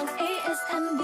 on ASMB.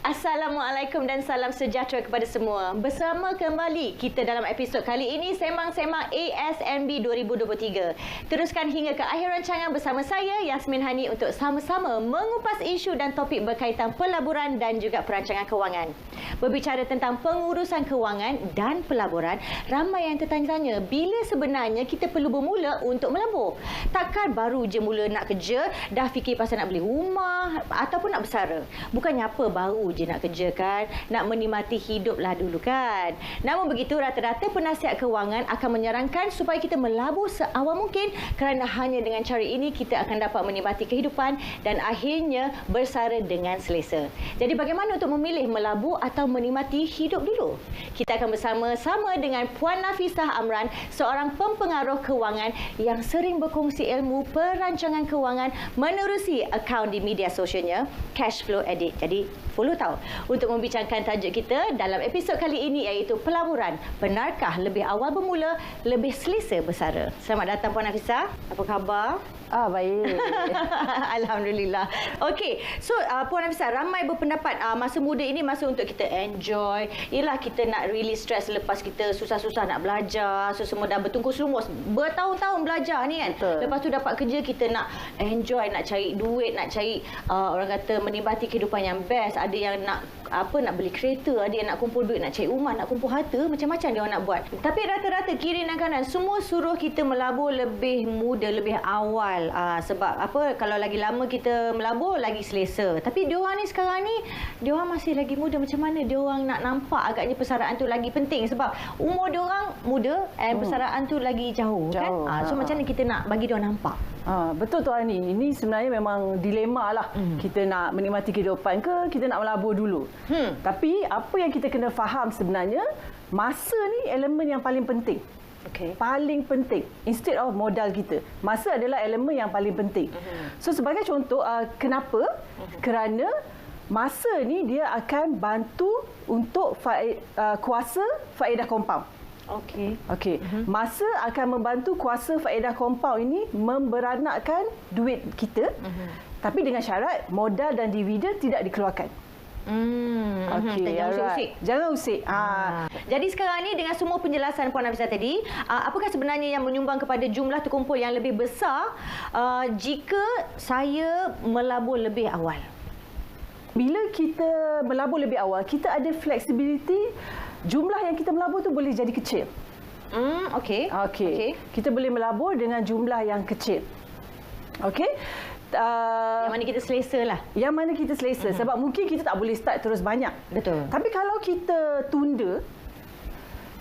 Assalamualaikum dan salam sejahtera kepada semua. Bersama kembali kita dalam episod kali ini Sembang-Sembang ASMB 2023. Teruskan hingga ke akhir rancangan bersama saya Yasmin Hani untuk sama-sama mengupas isu dan topik berkaitan pelaburan dan juga perancangan kewangan. Berbicara tentang pengurusan kewangan dan pelaburan, ramai yang tertanya-tanya bila sebenarnya kita perlu bermula untuk melabur. Takkan baru je mula nak kerja dah fikir pasal nak beli rumah ataupun nak bersara. Bukannya apa baru je nak kerja kan, nak menikmati hidup lah dulu kan. Namun begitu, rata-rata penasihat kewangan akan menyarankan supaya kita melabur seawal mungkin kerana hanya dengan cara ini kita akan dapat menikmati kehidupan dan akhirnya bersara dengan selesa. Jadi bagaimana untuk memilih melabur atau menikmati hidup dulu? Kita akan bersama-sama dengan Puan Nafisah Amran, seorang pempengaruh kewangan yang sering berkongsi ilmu perancangan kewangan menerusi akaun di media sosialnya Cashflow Edit. Jadi follow tahu untuk membincangkan tajuk kita dalam episod kali ini iaitu pelaburan. Benarkah lebih awal bermula lebih selesa bersara? Selamat datang Puan Nafisah. Apa khabar? Baik. Alhamdulillah. Okey, so Puan Nafisah, ramai berpendapat masa muda ini masa untuk kita enjoy. Yelah, kita nak release stress selepas kita susah-susah nak belajar. So semua dah bertungkus lumus bertahun-tahun belajar ni kan. Betul. Lepas tu dapat kerja, kita nak enjoy, nak cari duit, nak cari orang kata menikmati kehidupan yang best. Ada yang nak nak beli kereta, ada yang nak kumpul duit, nak cari rumah, nak kumpul harta, macam-macam dia orang nak buat. Tapi rata-rata kiri dan kanan semua suruh kita melabur lebih muda, lebih awal. Sebab apa? Kalau lagi lama kita melabur lagi selesa. Tapi diorang ni sekarang ni, diorang masih lagi muda. Macam mana diorang nak nampak agaknya persaraan tu lagi penting sebab umur diorang muda persaraan tu lagi jauh. Kan? So macam mana kita nak bagi diorang nampak? Betul Tuan Ani. Ini sebenarnya memang dilema lah. Kita nak menikmati kehidupan ke kita nak melabur dulu. Tapi apa yang kita kena faham sebenarnya, masa ni elemen yang paling penting. Okay. Paling penting instead of modal kita. Masa adalah elemen yang paling penting. So sebagai contoh, kenapa? Kerana masa ni dia akan bantu untuk kuasa faedah kompaun. Okey. Masa akan membantu kuasa faedah kompaun ini memberanakkan duit kita. Tapi dengan syarat modal dan dividen tidak dikeluarkan. Okey, jangan usik. Jadi sekarang ni dengan semua penjelasan Puan Nafisah tadi, apakah sebenarnya yang menyumbang kepada jumlah terkumpul yang lebih besar jika saya melabur lebih awal? Bila kita melabur lebih awal, kita ada flexibility, jumlah yang kita melabur tu boleh jadi kecil. Okey. Kita boleh melabur dengan jumlah yang kecil. Okey. Yang mana kita selesa lah. Yang mana kita selesa. Sebab mungkin kita tak boleh start terus banyak. Betul. Tapi kalau kita tunda,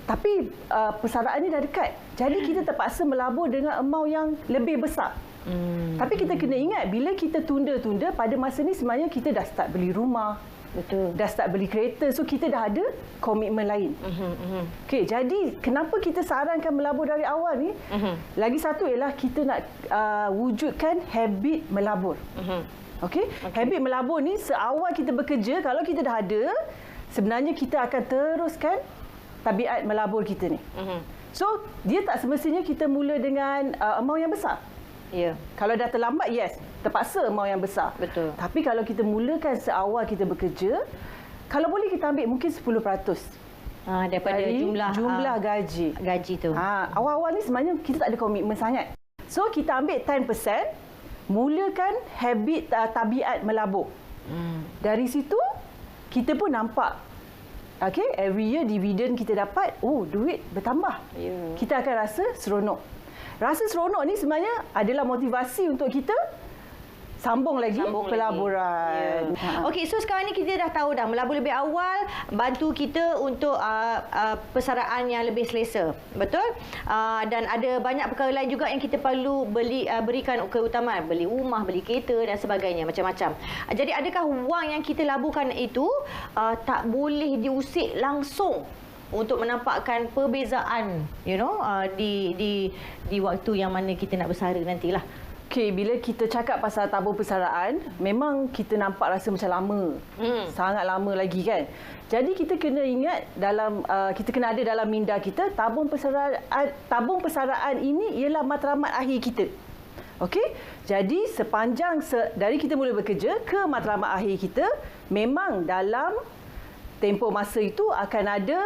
tapi persaraan ni dah dekat. Jadi kita terpaksa melabur dengan amount yang lebih besar. Tapi kita kena ingat, bila kita tunda-tunda, pada masa ni sebenarnya kita dah start beli rumah. Betul. Dah start beli kereta. So kita dah ada komitmen lain. Okey, jadi kenapa kita sarankan melabur dari awal ni? Lagi satu ialah kita nak wujudkan habit melabur. Okey? Habit melabur ni seawal kita bekerja, kalau kita dah ada, sebenarnya kita akan teruskan tabiat melabur kita ni. So dia tak semestinya kita mula dengan amount yang besar. Ya. Kalau dah terlambat, yes, terpaksa amount yang besar. Betul. Tapi kalau kita mulakan seawal kita bekerja, kalau boleh kita ambil mungkin 10% daripada jumlah gaji tu. Awal-awal ni sebenarnya kita tak ada komitmen sangat. So kita ambil 10%, mulakan habit tabiat melabur. Dari situ kita pun nampak, okay, every year dividen kita dapat, duit bertambah. Kita akan rasa seronok. Rasa seronok ni sebenarnya adalah motivasi untuk kita sambung lagi pelaburan. Okey, so sekarang ni kita dah tahu dah melabur lebih awal bantu kita untuk persaraan yang lebih selesa. Betul? Dan ada banyak perkara lain juga yang kita perlu berikan keutamaan, beli rumah, beli kereta dan sebagainya, macam-macam. Jadi adakah wang yang kita laburkan itu tak boleh diusik langsung untuk menampakkan perbezaan, di waktu yang mana kita nak bersara nantilah? Okey, bila kita cakap pasal tabung persaraan, memang kita nampak rasa macam lama. Sangat lama lagi kan. Jadi kita kena ingat kita kena ada dalam minda kita tabung persaraan ini ialah matlamat akhir kita. Okey? Jadi sepanjang dari kita mula bekerja ke matlamat akhir kita, memang dalam tempoh masa itu akan ada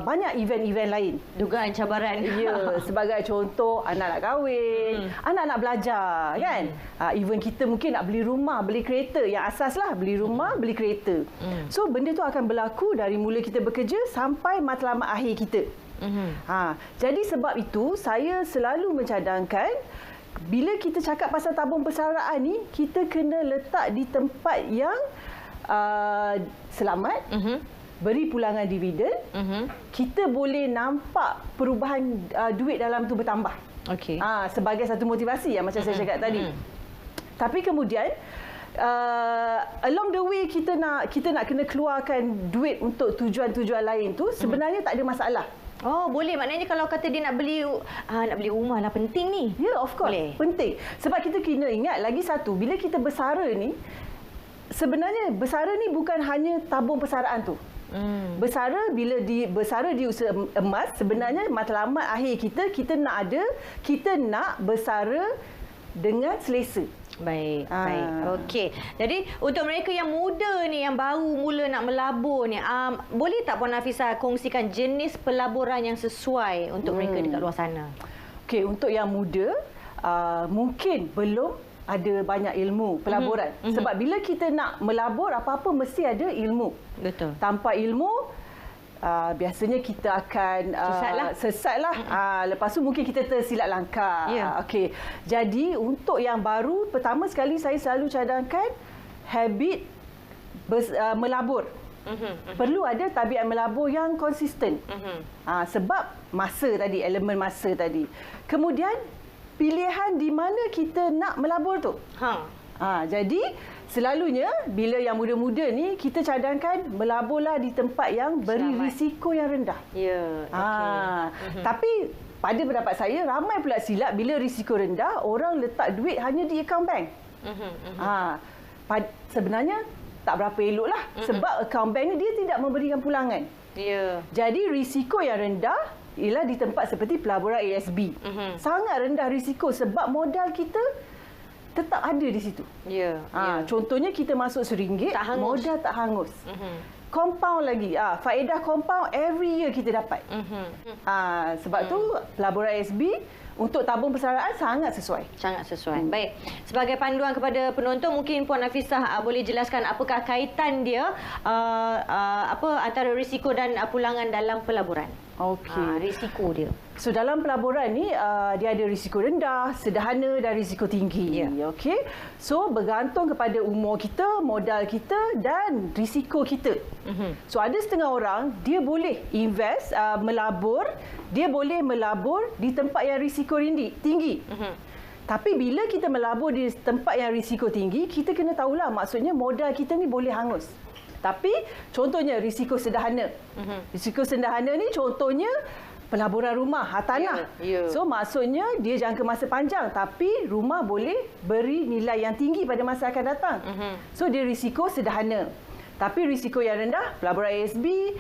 banyak event-event lain. Dugaan cabaran. Ya, sebagai contoh anak nak kahwin, anak nak belajar kan. Even kita mungkin nak beli rumah, beli kereta, yang asas lah beli rumah, beli kereta. So benda tu akan berlaku dari mula kita bekerja sampai matlamat akhir kita. Jadi sebab itu saya selalu mencadangkan bila kita cakap pasal tabung persaraan ni, kita kena letak di tempat yang selamat. Beri pulangan dividen, kita boleh nampak perubahan duit dalam tu bertambah. Okey. Sebagai satu motivasi yang macam saya cakap tadi. Tapi kemudian along the way kita nak kena keluarkan duit untuk tujuan-tujuan lain tu, sebenarnya tak ada masalah. Oh, boleh. Maknanya kalau kata dia nak beli rumah lah, penting ni. Ya, of course. Boleh. Penting. Sebab kita kena ingat lagi satu, bila kita bersara ni, sebenarnya bersara ni bukan hanya tabung persaraan tu. Bersara bersara di usaha emas, sebenarnya matlamat akhir kita nak bersara dengan selesa. Baik. Okey. Jadi untuk mereka yang muda ni, yang baru mula nak melabur ni, boleh tak Puan Nafisah kongsikan jenis pelaburan yang sesuai untuk mereka dekat luar sana? Okey, untuk yang muda mungkin belum ada banyak ilmu pelaburan. Sebab bila kita nak melabur apa-apa mesti ada ilmu. Betul. Tanpa ilmu biasanya kita akan sesatlah. Lepas tu mungkin kita tersilap langkah. Okey. Jadi untuk yang baru, pertama sekali saya selalu cadangkan habit melabur. Perlu ada tabiat melabur yang konsisten. Sebab elemen masa tadi. Kemudian pilihan di mana kita nak melabur tu. Jadi selalunya bila yang muda-muda ni, kita cadangkan melaburlah di tempat yang beri risiko yang rendah. Ya. Tapi pada pendapat saya, ramai pula silap bila risiko rendah, orang letak duit hanya di akaun bank. Sebenarnya tak berapa elok lah. Sebab akaun bank ni dia tidak memberikan pulangan. Ya. Jadi risiko yang rendah ialah di tempat seperti pelaburan ASB. Sangat rendah risiko sebab modal kita tetap ada di situ. Ya. Contohnya kita masuk RM1, modal tak hangus. Compound lagi. Faedah compound every year kita dapat. Sebab tu pelaburan ASB untuk tabung persaraan sangat sesuai. Sangat sesuai. Baik. Sebagai panduan kepada penonton, mungkin Puan Nafisah boleh jelaskan apakah kaitan dia antara risiko dan pulangan dalam pelaburan. Okey. Risiko dia. So dalam pelaburan ni dia ada risiko rendah, sederhana dan risiko tinggi. Okey. So bergantung kepada umur kita, modal kita dan risiko kita. So ada setengah orang dia boleh invest melabur, dia boleh melabur di tempat yang risiko tinggi. Tapi bila kita melabur di tempat yang risiko tinggi, kita kena tahulah maksudnya modal kita ni boleh hangus. Tapi contohnya risiko sederhana. Risiko sederhana ni contohnya pelaburan rumah, tanah. So maksudnya dia jangka masa panjang tapi rumah boleh beri nilai yang tinggi pada masa akan datang. So dia risiko sederhana. Tapi risiko yang rendah, pelaburan ASB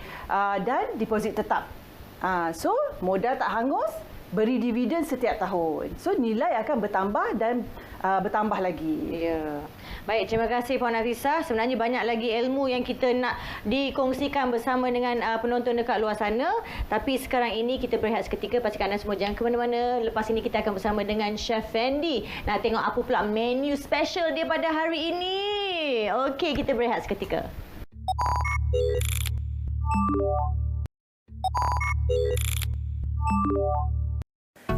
dan deposit tetap. So modal tak hangus, beri dividen setiap tahun. So nilai akan bertambah dan bertambah lagi. Ya. Baik, terima kasih Puan Nafisah. Sebenarnya banyak lagi ilmu yang kita nak dikongsikan bersama dengan penonton dekat luar sana. Tapi sekarang ini kita berehat seketika. Pastikan anda semua jangan ke mana-mana. Lepas ini kita akan bersama dengan Chef Fendi. Nak tengok apa pula menu special dia pada hari ini. Okey, kita berehat seketika.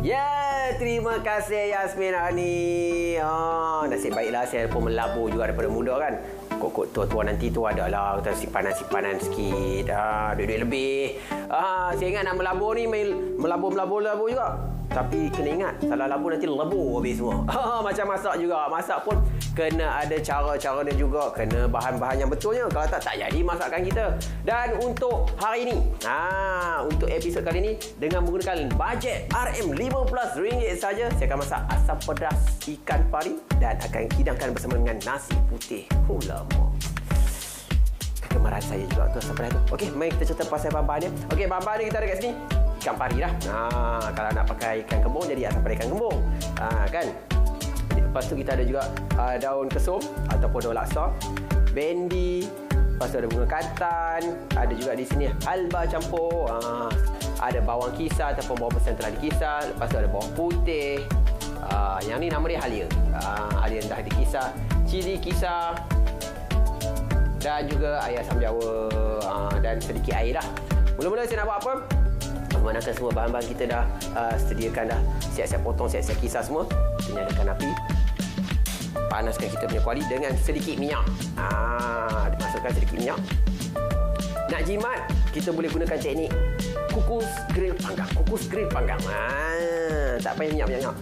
Ya, terima kasih Yasmin Ani. Nasib baiklah saya pun melabur juga daripada muda kan. Kok tua-tua nanti tu adalah kita simpanan sikit. Duit-duit lebih. Saya ingat nak melabur ni melabur juga. Tapi kena ingat, salah labur nanti lebur habis semua. Macam masak juga. Masak pun kena ada cara-cara dia juga. Kena bahan-bahan yang betulnya. Kalau tak jadi masakan kita. Dan untuk hari ini, untuk episod kali ini, dengan menggunakan bajet RM15 saja, saya akan masak asam pedas ikan pari dan akan hidangkan bersama dengan nasi putih. Lama. Kegemaran saya juga tu asam pedas tu. Okey, mari kita cerita pasal bahan-bahan dia. Okey, bahan-bahan dia kita ada kat sini. Ikan pari dah. Kalau nak pakai ikan kembung, jadi asam pedas ikan kembung. Kan? Lepas tu kita ada juga daun kesum ataupun daun laksa, bendi, lepas tu ada bunga katan, ada juga di sini halba campur, ada bawang kisar ataupun bawang besar yang telah dikisar, lepas tu ada bawang putih, yang ni nama dia halia, halia yang dah dikisar, cili kisar dan juga air asam jawa, dan sedikit air dah. Mula-mula saya nak buat apa? Memandangkan semua bahan-bahan kita dah sediakan dah, siap-siap potong, siap-siap kisar semua. Kita nyalakan api, panaskan kita punya kuali dengan sedikit minyak. Masukkan sedikit minyak. Nak jimat, kita boleh gunakan teknik kukus grill panggang. Kukus grill panggang. Tak payah minyak banyak.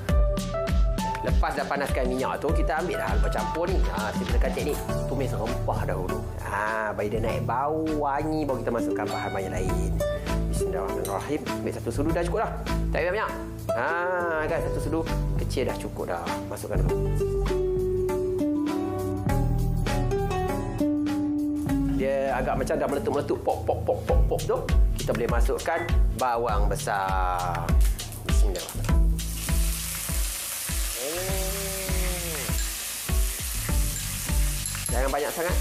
Lepas dah panaskan minyak tu, kita ambil dah halba campur ni. Saya gunakan teknik tumis rempah dahulu. Bagi dia naik bau, wangi, baru kita masukkan bahan-bahan yang lain. Bismillahirrahmanirrahim. Ambil satu sudu dah cukup dah. Tak payah banyak. Kan satu sudu kecil dah cukup dah. Masukkan dulu. Dia agak macam dah meletup-meletup pop tu. Kita boleh masukkan bawang besar. Bismillahirrahmanirrahim. Jangan banyak sangat.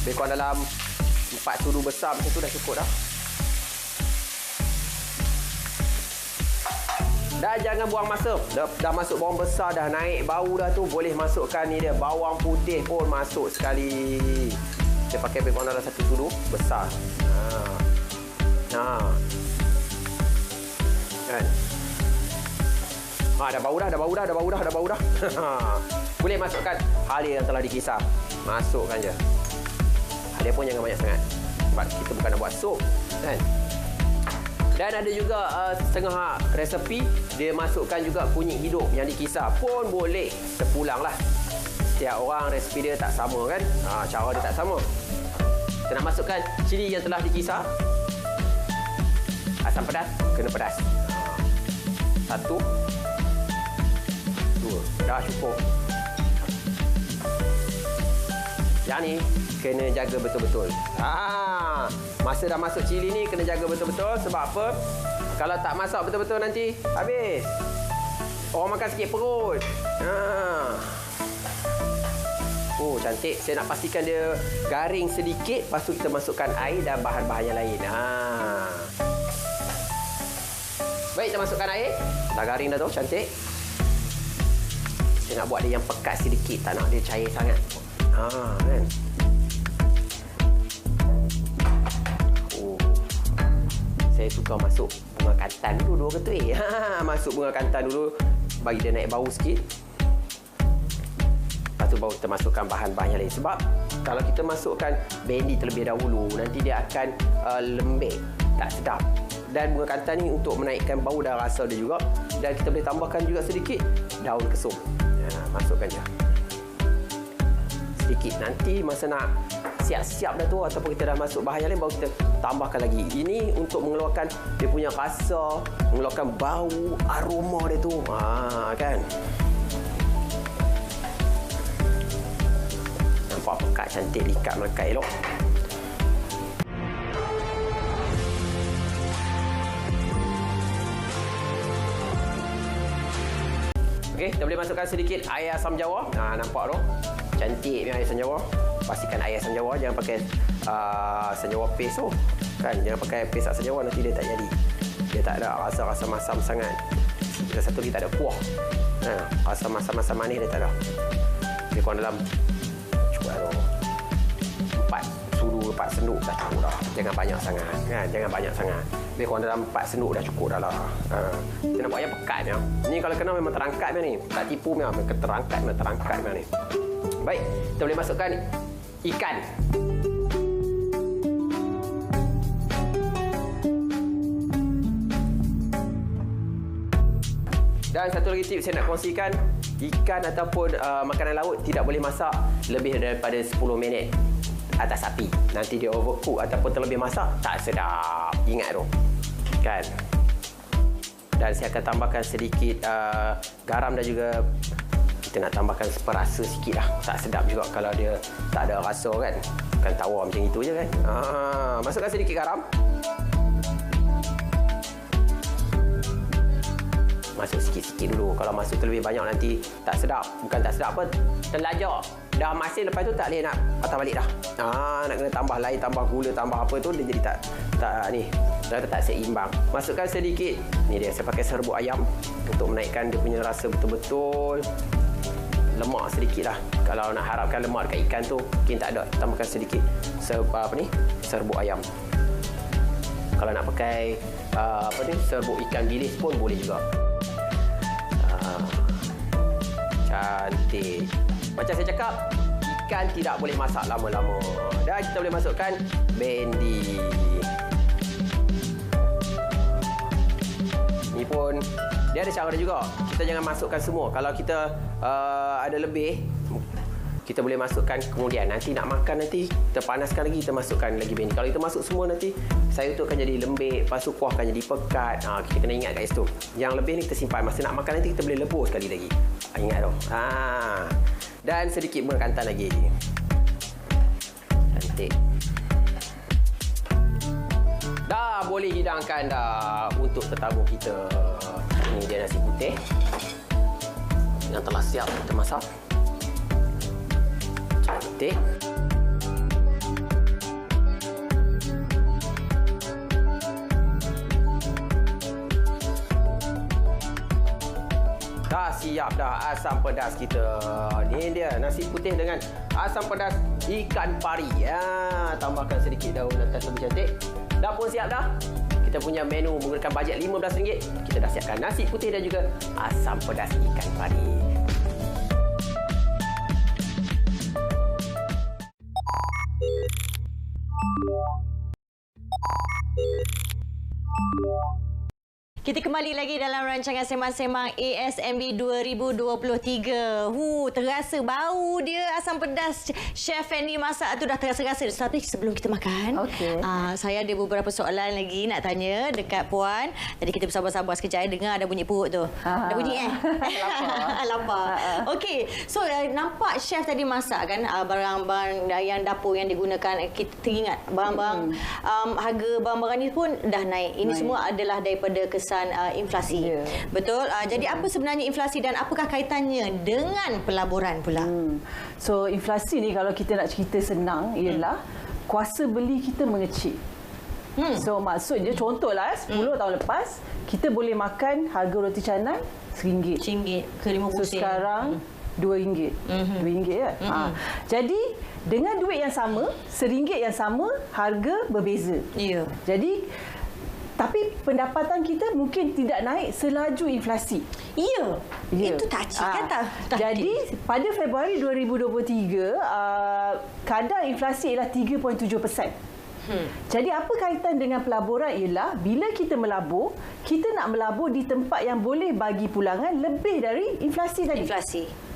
Lebih kurang dalam 4 sudu besar macam tu dah cukup dah. Dan jangan buang masa. Dah masuk bawang besar, dah naik bau dah tu, boleh masukkan ni dia, bawang putih pun masuk sekali. Kita pakai lebih kurang dalam 1 sudu besar. Kan? Dah bau dah. Boleh masukkan halia yang telah dikisar. Masukkan je. Halia pun jangan banyak sangat. Sebab kita bukan nak buat sup, kan? Dan ada juga setengah resepi, dia masukkan juga kunyit hidup yang dikisar pun boleh. Terpulang lah. Setiap orang resepi dia tak sama, kan? Cara dia tak sama. Kita nak masukkan cili yang telah dikisar. Asam pedas, kena pedas. 1, 2. Dah cukup. Yang ni kena jaga betul-betul. Masa dah masuk cili ni kena jaga betul-betul. Sebab apa? Kalau tak masak betul-betul nanti habis. Orang makan sikit perut. Oh, cantik. Saya nak pastikan dia garing sedikit. Lepas tu kita masukkan air dan bahan-bahan yang lain. Baik, kita masukkan air. Dah garing dah tu, cantik. Saya nak buat dia yang pekat sedikit. Tak nak dia cair sangat. Kan? Saya suka masuk bunga kantan dulu, 2 ketul. Masuk bunga kantan dulu, bagi dia naik bau sikit. Lepas tu baru kita masukkan bahan-bahan yang lain. Sebab kalau kita masukkan bendi terlebih dahulu, nanti dia akan lembek, tak sedap. Dan bunga kantan ni untuk menaikkan bau dan rasa dia juga. Dan kita boleh tambahkan juga sedikit daun kesum. Masukkan je sedikit. Nanti masa nak siap-siap dah tu, ataupun kita dah masuk bahan yang lain, baru kita tambahkan lagi. Ini untuk mengeluarkan dia punya rasa, mengeluarkan bau, aroma dia tu. Kan? Nampak pekat, cantik, likat, melekat elok. Okey, kita boleh masukkan sedikit air asam jawa. Nampak tu? Cantik punya air asam jawa. Pastikan air asam jawa, jangan pakai asam jawa paste tu. Kan, jangan pakai paste asam jawa, nanti dia tak jadi. Dia tak ada rasa-rasa masam sangat. Satu lagi tak ada kuah. Rasa masam-masam manis dia tak ada. Dia kurang dalam cukup tu 4 sudu, 4 senduk dah cukup dah. Jangan banyak sangat, kan? Jangan banyak sangat. Lebih kurang dalam 4 senduk dah cukup dah lah. Kita nak buat yang pekat ni. Ni kalau kena memang terangkat ni. Tak tipu memang terangkat ni. Baik, kita boleh masukkan ikan. Dan satu lagi tips saya nak kongsikan, ikan ataupun makanan laut tidak boleh masak lebih daripada 10 minit atas api. Nanti dia overcook ataupun terlebih masak, tak sedap. Ingat tu. Kan? Dan saya akan tambahkan sedikit garam dan juga kita nak tambahkan seperasa sikit lah. Tak sedap juga kalau dia tak ada rasa, kan? Bukan tawar macam itu je, kan? Masukkan sedikit garam. Masuk sikit-sikit dulu. Kalau masuk terlebih banyak nanti tak sedap. Bukan tak sedap apa, terlajak. Dah masin lepas tu tak boleh nak patah balik dah. Nak kena tambah lain, tambah gula, tambah apa tu dia jadi tak ni. Dah tak seimbang. Masukkan sedikit. Ni dia saya pakai serbuk ayam untuk menaikkan dia punya rasa betul-betul. Lemak sedikit lah. Kalau nak harapkan lemak dekat ikan tu, mungkin tak ada. Tambahkan sedikit serbuk ayam. Kalau nak pakai serbuk ikan bilis pun boleh juga. Cantik. Macam saya cakap, ikan tidak boleh masak lama-lama. Dan kita boleh masukkan bendi. Ni pun dia ada cara juga. Kita jangan masukkan semua. Kalau kita ada lebih, kita boleh masukkan kemudian. Nanti nak makan nanti, kita panaskan lagi, kita masukkan lagi bendi. Kalau kita masuk semua nanti, sayur tu akan jadi lembik. Lepas tu kuah akan jadi pekat. Kita kena ingat kat situ. Yang lebih ni kita simpan. Masa nak makan nanti, kita boleh lebur sekali lagi. Ingat tu. Dan sedikit bunga kantan lagi. Cantik. Dah boleh hidangkan dah untuk tetamu kita. Ini dia nasi putih yang telah siap kita masak. Cantik. Dah siap dah asam pedas kita. Ni dia nasi putih dengan asam pedas ikan pari. Tambahkan sedikit daun atas lebih cantik. Dah pun siap dah. Kita punya menu menggunakan bajet RM15. Kita dah siapkan nasi putih dan juga asam pedas ikan pari. Kita kembali lagi dalam rancangan Sembang-Sembang ASMB 2023. Terasa bau dia asam pedas Chef Fendi masak tu dah terasa-rasa. Tapi sebelum kita makan, saya ada beberapa soalan lagi nak tanya dekat Puan. Jadi kita bersabar-sabar sekejap. Dengar ada bunyi perut tu. Ada bunyi lapar. Okey. So nampak Chef tadi masak kan barang-barang yang dapur yang digunakan. Kita teringat barang-barang harga barang-barang ni pun dah naik. Ini semua adalah daripada kesan inflasi. Betul. Jadi apa sebenarnya inflasi dan apakah kaitannya dengan pelaburan pula? So inflasi ni kalau kita nak cerita senang ialah kuasa beli kita mengecil. So maksudnya contohlah 10 tahun lepas kita boleh makan harga roti canai RM1. Ke 50 So sekarang RM2. RM2 ya. Jadi dengan duit yang sama, RM1 yang sama, harga berbeza. Ya. Jadi tapi pendapatan kita mungkin tidak naik selaju inflasi. Ya. Itu touchy kan tak? Jadi pada Februari 2023 kadar inflasi ialah 3.7%. Jadi apa kaitan dengan pelaburan ialah bila kita melabur, kita nak melabur di tempat yang boleh bagi pulangan lebih dari inflasi tadi.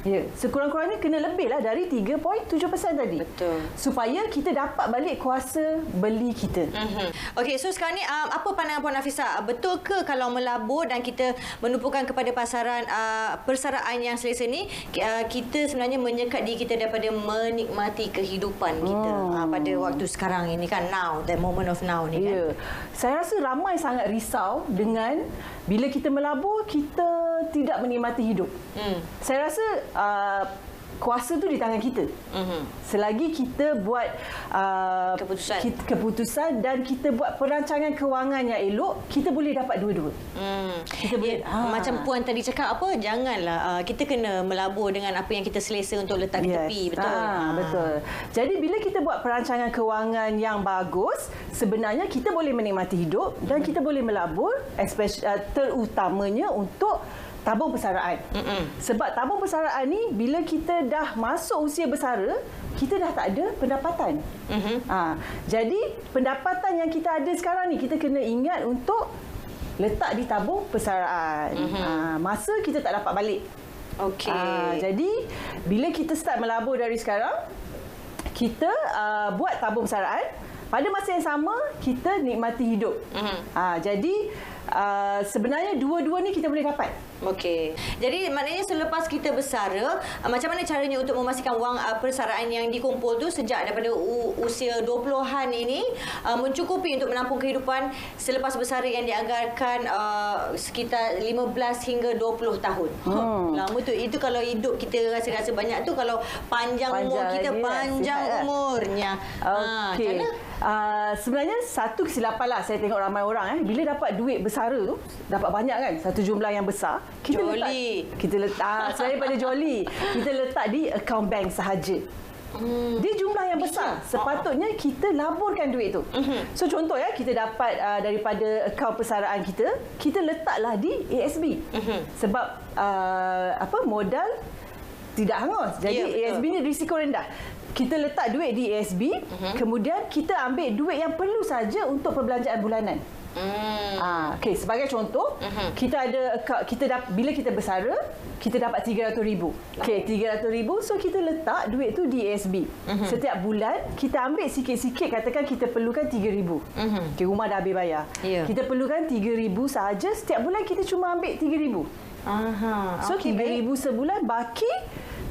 Ya, sekurang-kurangnya kena lebih lah dari 3.7% tadi. Betul. Supaya kita dapat balik kuasa beli kita. Okey, so sekarang ni apa pandangan Puan Nafisa? Betul ke kalau melabur dan kita menumpukan kepada persaraan yang selesa ni, kita sebenarnya menyekat diri kita daripada menikmati kehidupan kita pada waktu sekarang ini kan, now, the moment of now ni kan? Ya. Saya rasa ramai sangat risau dengan bila kita melabur, kita tidak menikmati hidup. Saya rasa kuasa tu di tangan kita. Selagi kita buat keputusan dan kita buat perancangan kewangan yang elok, kita boleh dapat dua-dua. Kita boleh, macam Puan tadi cakap apa, janganlah kita kena melabur dengan apa yang kita selesa untuk letak di tepi. Betul. Betul. Jadi bila kita buat perancangan kewangan yang bagus, sebenarnya kita boleh menikmati hidup dan kita boleh melabur, terutamanya untuk tabung persaraan. Sebab tabung persaraan ni bila kita dah masuk usia bersara, kita dah tak ada pendapatan. Jadi pendapatan yang kita ada sekarang ni kita kena ingat untuk letak di tabung persaraan. Masa kita tak dapat balik. Okey. Jadi bila kita start melabur dari sekarang, kita buat tabung persaraan, pada masa yang sama kita nikmati hidup. Jadi sebenarnya dua-dua ni kita boleh dapat. Okey. Jadi maknanya selepas kita bersara, macam mana caranya untuk memastikan wang persaraan yang dikumpul tu sejak daripada usia 20-an ini mencukupi untuk menampung kehidupan selepas bersara yang dianggarkan sekitar 15 hingga 20 tahun. Lama tu. Itu kalau hidup kita rasa-rasa banyak tu, kalau panjang umur kita, panjang umurnya. Okey. Macam mana? Sebenarnya satu kesilapan lah saya tengok ramai orang bila dapat duit bersara tu, dapat banyak kan, satu jumlah yang besar, Joli. kita letak selain pada joli, kita letak di akaun bank sahaja. Dia jumlah yang besar. Sepatutnya kita laburkan duit tu. So contoh kita dapat daripada akaun persaraan kita letaklah di ASB. Sebab modal tidak hangus. Jadi ASB ni risiko rendah. Kita letak duit di ASB, kemudian kita ambil duit yang perlu saja untuk perbelanjaan bulanan. Okey, sebagai contoh, kita ada bila kita bersara, kita dapat RM300,000. Okey, RM300,000, so kita letak duit tu di ASB. Setiap bulan kita ambil sikit-sikit, katakan kita perlukan RM3,000. Okey, rumah dah habis bayar. Kita perlukan RM3,000 sahaja, setiap bulan kita cuma ambil RM3,000. So RM3,000 sebulan, baki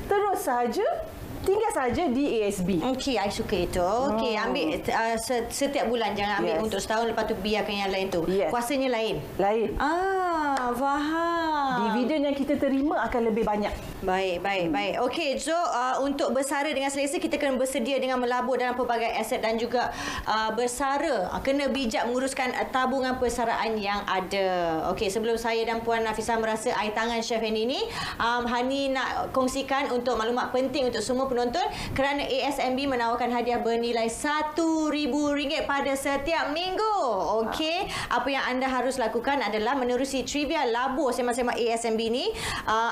terus sahaja tinggal saja di ASB. Okey, I suka itu. Okey, ambil setiap bulan, jangan ambil untuk setahun, lepas tu biarkan yang lain tu. Kuasanya lain. Faham. Dividen yang kita terima akan lebih banyak. Baik. Okey, so untuk bersara dengan selesa, kita kena bersedia dengan melabur dalam pelbagai aset dan juga bersara. Kena bijak menguruskan tabungan persaraan yang ada. Okey, sebelum saya dan Puan Nafisah merasa air tangan Chef Hendy ni, Hani nak kongsikan untuk maklumat penting untuk semua penonton, kerana ASMB menawarkan hadiah bernilai RM1,000 pada setiap minggu. Okey, apa yang anda harus lakukan adalah menerusi trivia labur sembang-sembang ASMB ni.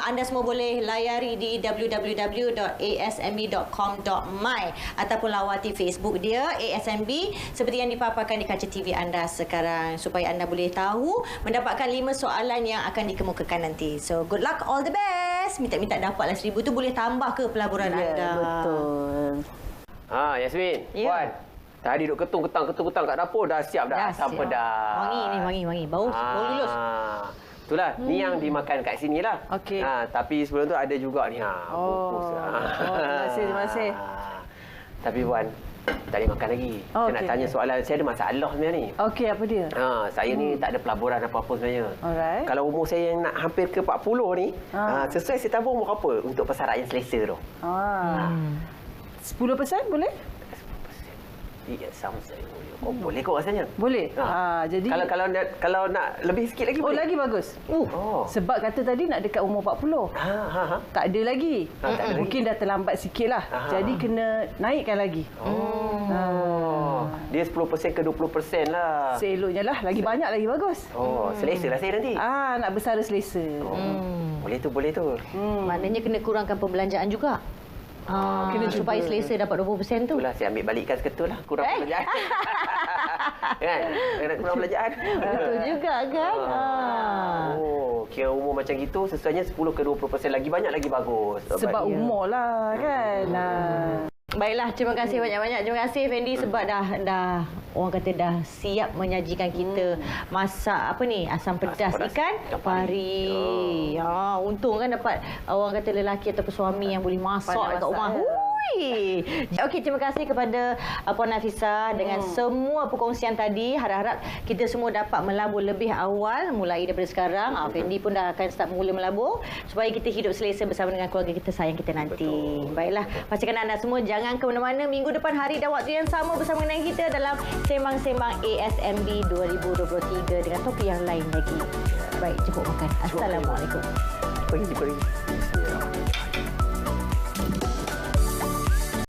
Anda semua boleh layari di www.asmb.com.my ataupun lawati Facebook dia ASMB seperti yang dipaparkan di kaca TV anda sekarang, supaya anda boleh tahu mendapatkan 5 soalan yang akan dikemukakan nanti. So good luck, all the best. Minta-minta dapatlah RM1,000 tu, boleh tambah ke pelaburan anda. Betul. Yasmin, Puan. Tadi duk ketung-ketang kat dapur, dah siap dah. Asam pedas. Wangi. Bau lulus. Itulah, ni yang dimakan kat sini lah. Okey. Tapi sebelum tu ada juga ni. Terima kasih. Tapi Puan, tak boleh makan lagi. Saya nak tanya soalan, saya ada masalah sebenarnya ni. Okey, apa dia? Saya ni tak ada pelaburan apa-apa sebenarnya. Alright. Kalau umur saya yang nak hampir ke 40 ni, sesuai saya tabung umur apa untuk persaraan yang selesa tu? 10% boleh? 10%. Boleh kot rasanya. Boleh. Jadi kalau nak lebih sikit lagi boleh. Lagi bagus. Sebab kata tadi nak dekat umur 40. Tak ada lagi. Mungkin dah terlambat sikitlah. Jadi kena naikkan lagi. Dia 10% ke 20% lah. Seeloknya lah, lagi banyak lagi bagus. Selesa lah saya nanti. Nak bersara selesa. Boleh tu. Maknanya kena kurangkan perbelanjaan juga. Kena supaya selesa dapat 20% tu. Itulah, saya ambil balikkan seketul lah. Kurang belanjaan. Kan? Kena kurang belanjaan. Betul juga kan? Kira umur macam gitu, sesuainya 10 ke 20% lagi banyak lagi bagus. Sebab umur lah kan. Baiklah, terima kasih banyak-banyak. Terima kasih Fendi sebab dah orang kata dah siap menyajikan kita masak asam pedas ikan pari. Untung kan dapat orang kata lelaki ataupun suami yang boleh masak dekat rumah. Okey, terima kasih kepada Puan Nafisah dengan semua perkongsian tadi. Harap-harap kita semua dapat melabur lebih awal mulai daripada sekarang. Fendi pun dah akan start mula melabur supaya kita hidup selesa bersama dengan keluarga kita sayang kita nanti. Baiklah, pastikan anda semua jangan ke mana-mana. Minggu depan hari dan waktu yang sama bersama dengan kita dalam Sembang-Sembang ASMB 2023 dengan topik yang lain lagi. Baik, cukup makan. Assalamualaikum. Pergi.